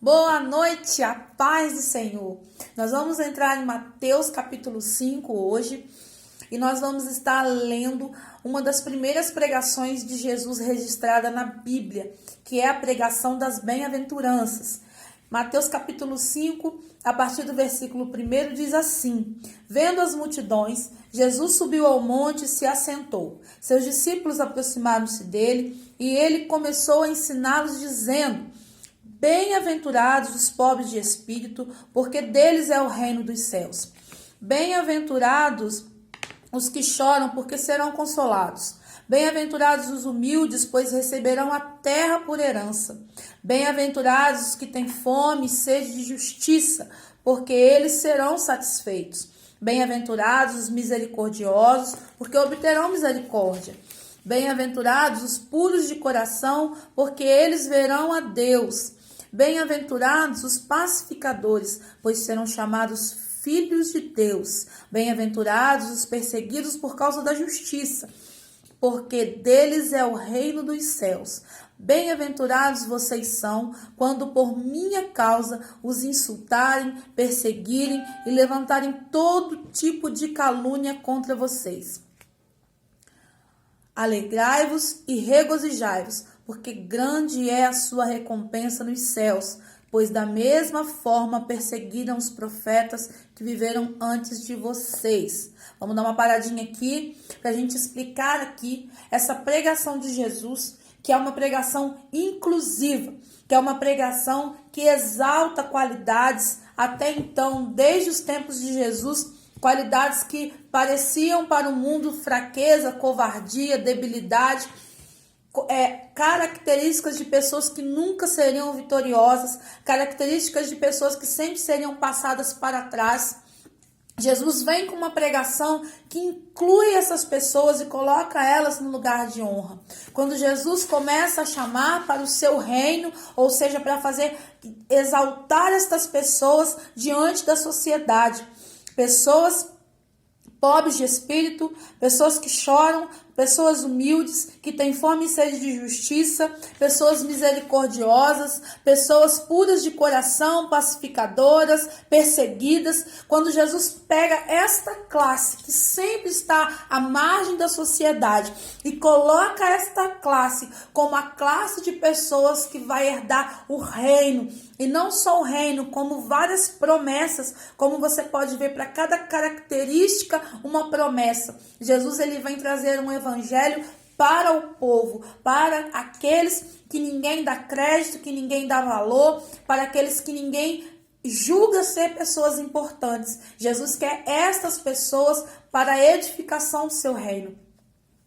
Boa noite, a paz do Senhor. Nós vamos entrar em Mateus capítulo 5 hoje e nós vamos estar lendo uma das primeiras pregações de Jesus registrada na Bíblia, que é a pregação das bem-aventuranças. Mateus capítulo 5, a partir do versículo 1 diz assim: Vendo as multidões, Jesus subiu ao monte e se assentou. Seus discípulos aproximaram-se dele e ele começou a ensiná-los dizendo: Bem-aventurados os pobres de espírito, porque deles é o reino dos céus. Bem-aventurados os que choram, porque serão consolados. Bem-aventurados os humildes, pois receberão a terra por herança. Bem-aventurados os que têm fome e sede de justiça, porque eles serão satisfeitos. Bem-aventurados os misericordiosos, porque obterão misericórdia. Bem-aventurados os puros de coração, porque eles verão a Deus. Bem-aventurados os pacificadores, pois serão chamados filhos de Deus. Bem-aventurados os perseguidos por causa da justiça, porque deles é o reino dos céus. Bem-aventurados vocês são, quando por minha causa os insultarem, perseguirem e levantarem todo tipo de calúnia contra vocês. Alegrai-vos e regozijai-vos, porque grande é a sua recompensa nos céus, pois da mesma forma perseguiram os profetas que viveram antes de vocês. Vamos dar uma paradinha aqui para a gente explicar aqui essa pregação de Jesus, que é uma pregação inclusiva, que é uma pregação que exalta qualidades até então, desde os tempos de Jesus, qualidades que pareciam para o mundo fraqueza, covardia, debilidade, características de pessoas que nunca seriam vitoriosas, características de pessoas que sempre seriam passadas para trás. Jesus vem com uma pregação que inclui essas pessoas e coloca elas no lugar de honra. Quando Jesus começa a chamar para o seu reino, ou seja, para fazer exaltar estas pessoas diante da sociedade, pessoas pobres de espírito, pessoas que choram, pessoas humildes, que têm fome e sede de justiça, pessoas misericordiosas, pessoas puras de coração, pacificadoras, perseguidas. Quando Jesus pega esta classe que sempre está à margem da sociedade e coloca esta classe como a classe de pessoas que vai herdar o reino, e não só o reino, como várias promessas, como você pode ver para cada característica uma promessa. Jesus ele vem trazer um evangelho para o povo, para aqueles que ninguém dá crédito, que ninguém dá valor, para aqueles que ninguém julga ser pessoas importantes. Jesus quer estas pessoas para a edificação do seu reino.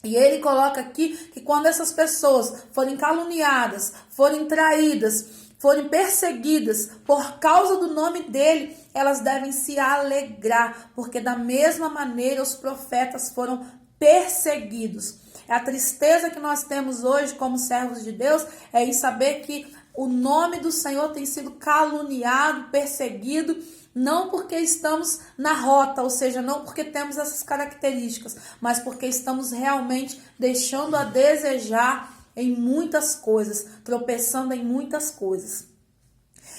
E ele coloca aqui que quando essas pessoas forem caluniadas, forem traídas, forem perseguidas por causa do nome dele, elas devem se alegrar, porque da mesma maneira os profetas foram perseguidos. A tristeza que nós temos hoje como servos de Deus é em saber que o nome do Senhor tem sido caluniado, perseguido, não porque estamos na rota, ou seja, não porque temos essas características, mas porque estamos realmente deixando a desejar em muitas coisas, tropeçando em muitas coisas.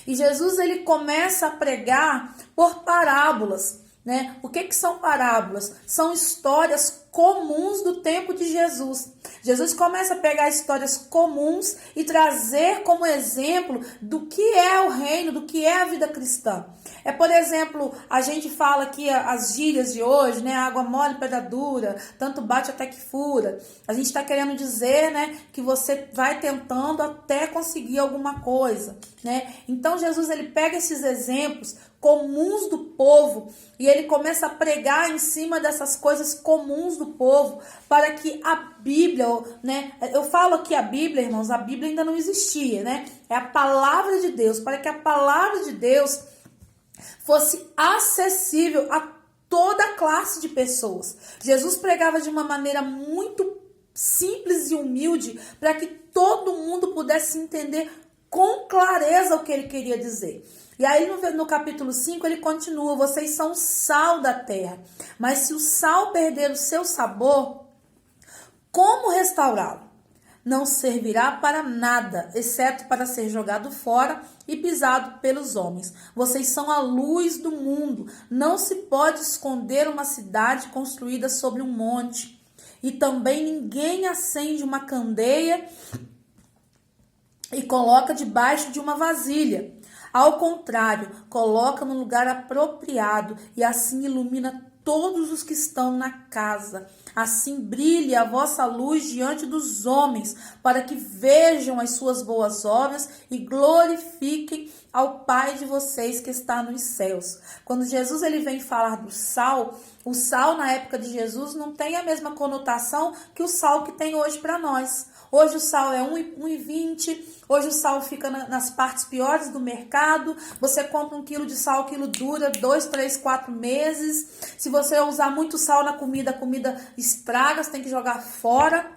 E Jesus ele começa a pregar por parábolas, né? O que são parábolas? São histórias comuns do tempo de Jesus. Jesus começa a pegar histórias comuns e trazer como exemplo do que é o reino, do que é a vida cristã. Por exemplo, a gente fala aqui as gírias de hoje, né? Água mole, pedra dura, tanto bate até que fura. A gente está querendo dizer, né, que você vai tentando até conseguir alguma coisa, né? Então Jesus ele pega esses exemplos comuns do povo e ele começa a pregar em cima dessas coisas comuns do povo para que a Bíblia, né? Eu falo aqui a Bíblia, irmãos, a Bíblia ainda não existia, né? É a palavra de Deus, para que a palavra de Deus fosse acessível a toda classe de pessoas. Jesus pregava de uma maneira muito simples e humilde para que todo mundo pudesse entender com clareza o que ele queria dizer. E aí no capítulo 5 ele continua: vocês são o sal da terra, mas se o sal perder o seu sabor, como restaurá-lo? não servirá para nada, exceto para ser jogado fora e pisado pelos homens. Vocês são a luz do mundo. Não se pode esconder uma cidade construída sobre um monte. E também ninguém acende uma candeia e coloca debaixo de uma vasilha. Ao contrário, coloca no lugar apropriado e assim ilumina todos os que estão na casa. Assim brilhe a vossa luz diante dos homens, para que vejam as suas boas obras e glorifiquem ao Pai de vocês que está nos céus. Quando Jesus ele vem falar do sal, o sal na época de Jesus não tem a mesma conotação que o sal que tem hoje para nós. Hoje o sal é 1,20, hoje o sal fica nas partes piores do mercado. Você compra 1 quilo de sal, o quilo dura 2, 3, 4 meses. Se você usar muito sal na comida, a comida estraga, você tem que jogar fora.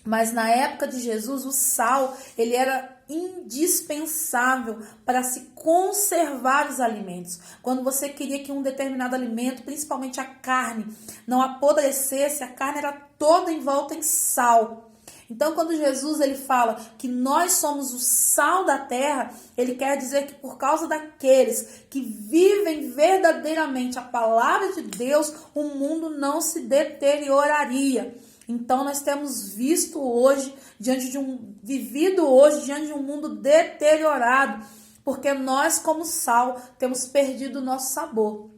Mas na época de Jesus, o sal, ele era indispensável para se conservar os alimentos. Quando você queria que um determinado alimento, principalmente a carne, não apodrecesse, a carne era toda envolta em sal. Então, quando Jesus ele fala que nós somos o sal da terra, ele quer dizer que por causa daqueles que vivem verdadeiramente a palavra de Deus, o mundo não se deterioraria. Então, nós temos vivido hoje diante de um mundo deteriorado, porque nós, como sal, temos perdido o nosso sabor.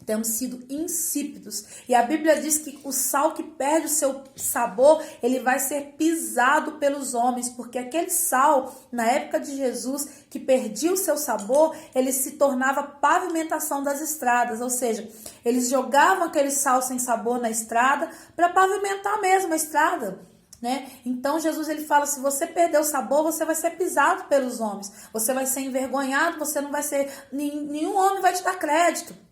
Temos sido insípidos. E a Bíblia diz que o sal que perde o seu sabor, ele vai ser pisado pelos homens, porque aquele sal, na época de Jesus, que perdia o seu sabor, ele se tornava pavimentação das estradas, ou seja, eles jogavam aquele sal sem sabor na estrada para pavimentar mesmo a estrada. Né? Então Jesus ele fala, se você perder o sabor, você vai ser pisado pelos homens, você vai ser envergonhado, você não vai ser, nenhum homem vai te dar crédito.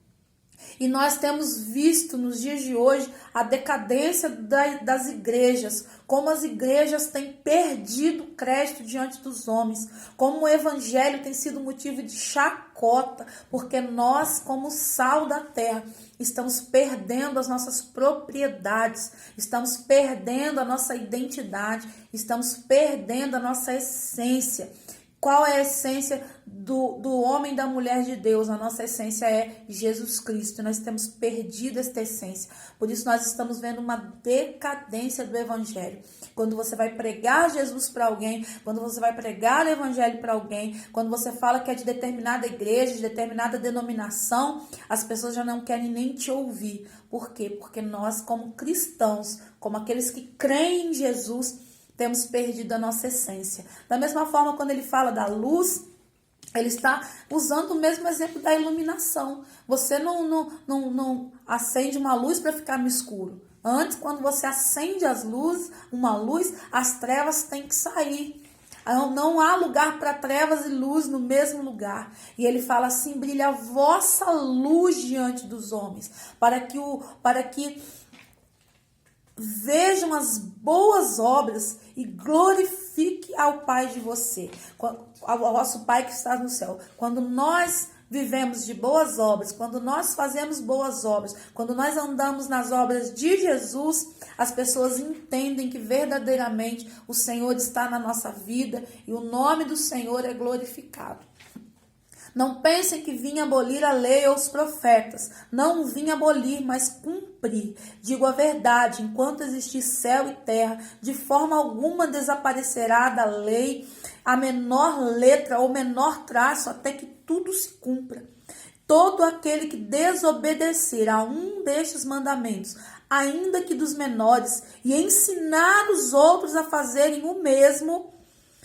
E nós temos visto nos dias de hoje a decadência das igrejas, como as igrejas têm perdido crédito diante dos homens, como o evangelho tem sido motivo de chacota, porque nós, como sal da terra, estamos perdendo as nossas propriedades, estamos perdendo a nossa identidade, estamos perdendo a nossa essência. Qual é a essência do homem e da mulher de Deus? A nossa essência é Jesus Cristo. Nós temos perdido esta essência. Por isso nós estamos vendo uma decadência do evangelho. Quando você vai pregar Jesus para alguém, quando você vai pregar o evangelho para alguém, quando você fala que é de determinada igreja, de determinada denominação, as pessoas já não querem nem te ouvir. Por quê? Porque nós, como cristãos, como aqueles que creem em Jesus, temos perdido a nossa essência. Da mesma forma, quando ele fala da luz, ele está usando o mesmo exemplo da iluminação. Você não acende uma luz para ficar no escuro. Antes, quando você acende uma luz, as trevas têm que sair. Não há lugar para trevas e luz no mesmo lugar. E ele fala assim, brilha a vossa luz diante dos homens, para que vejam as boas obras e glorifique ao Pai de você, ao vosso Pai que está no céu. Quando nós vivemos de boas obras, quando nós fazemos boas obras, quando nós andamos nas obras de Jesus, as pessoas entendem que verdadeiramente o Senhor está na nossa vida e o nome do Senhor é glorificado. Não pensem que vim abolir a lei ou os profetas. Não vim abolir, mas cumprir. Digo a verdade, enquanto existir céu e terra, de forma alguma desaparecerá da lei a menor letra ou menor traço, até que tudo se cumpra. Todo aquele que desobedecer a um destes mandamentos, ainda que dos menores, e ensinar os outros a fazerem o mesmo,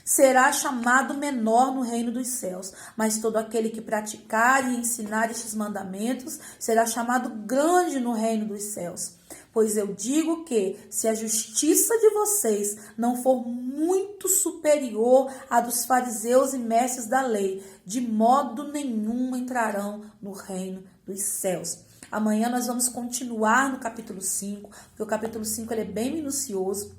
será chamado menor no reino dos céus, mas todo aquele que praticar e ensinar estes mandamentos será chamado grande no reino dos céus. Pois eu digo que, se a justiça de vocês não for muito superior à dos fariseus e mestres da lei, de modo nenhum entrarão no reino dos céus. Amanhã nós vamos continuar no capítulo 5, porque o capítulo 5 ele é bem minucioso.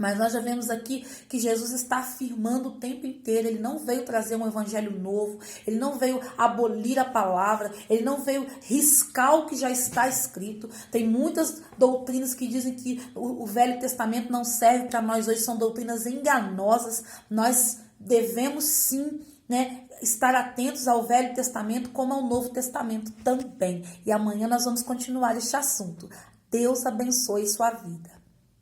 Mas nós já vemos aqui que Jesus está afirmando o tempo inteiro. Ele não veio trazer um evangelho novo. Ele não veio abolir a palavra. Ele não veio riscar o que já está escrito. Tem muitas doutrinas que dizem que o Velho Testamento não serve para nós hoje. São doutrinas enganosas. Nós devemos sim, né, estar atentos ao Velho Testamento como ao Novo Testamento também. E amanhã nós vamos continuar este assunto. Deus abençoe sua vida.